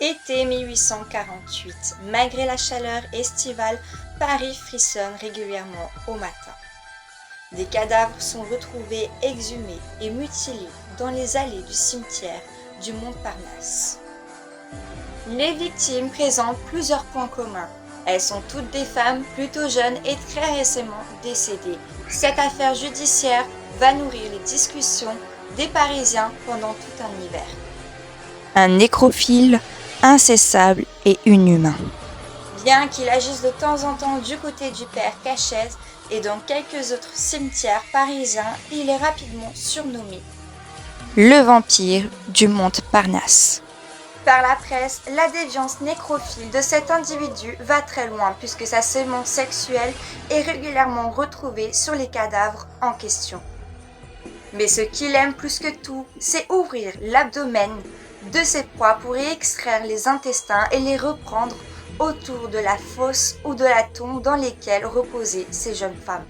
Été 1848. Malgré la chaleur estivale, Paris frissonne régulièrement au matin. Des cadavres sont retrouvés exhumés et mutilés dans les allées du cimetière du Montparnasse. Les victimes présentent plusieurs points communs. Elles sont toutes des femmes plutôt jeunes et très récemment décédées. Cette affaire judiciaire va nourrir les discussions des Parisiens pendant tout un hiver. Un nécrophile incessable et inhumain. Bien qu'il agisse de temps en temps du côté du père Cachès et dans quelques autres cimetières parisiens, il est rapidement surnommé le vampire du Montparnasse. Par la presse, la déviance nécrophile de cet individu va très loin puisque sa sémence sexuelle est régulièrement retrouvée sur les cadavres en question. Mais ce qu'il aime plus que tout, c'est ouvrir l'abdomen de ses proies pour y extraire les intestins et les reprendre autour de la fosse ou de la tombe dans lesquelles reposaient ces jeunes femmes.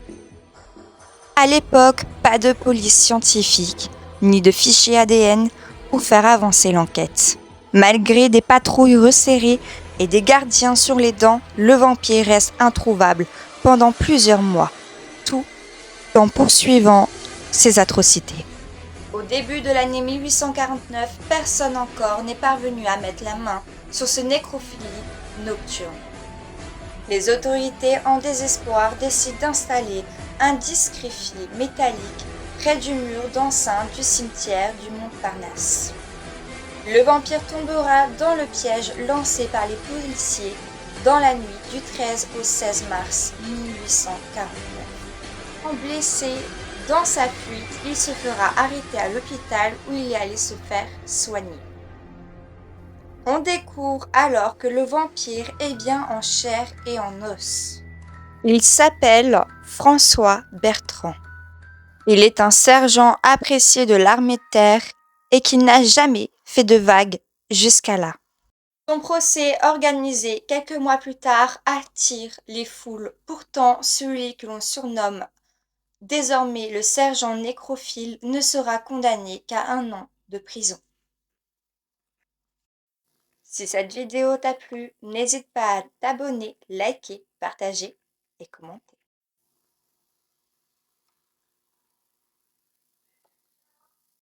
À l'époque, pas de police scientifique, ni de fichier ADN pour faire avancer l'enquête. Malgré des patrouilles resserrées et des gardiens sur les dents, le vampire reste introuvable pendant plusieurs mois, tout en poursuivant ses atrocités. Au début de l'année 1849, personne encore n'est parvenu à mettre la main sur ce nécrophilie nocturne. Les autorités, en désespoir, décident d'installer un discret fil métallique près du mur d'enceinte du cimetière du Montparnasse. Le vampire tombera dans le piège lancé par les policiers dans la nuit du 13 au 16 mars 1849. Blessé dans sa fuite, il se fera arrêter à l'hôpital où il est allé se faire soigner. On découvre alors que le vampire est bien en chair et en os. Il s'appelle François Bertrand. Il est un sergent apprécié de l'armée de terre et qui n'a jamais fait de vagues jusqu'à là. Son procès, organisé quelques mois plus tard, attire les foules. Pourtant, celui que l'on surnomme désormais le sergent nécrophile ne sera condamné qu'à 1 an de prison. Si cette vidéo t'a plu, n'hésite pas à t'abonner, liker, partager et commenter.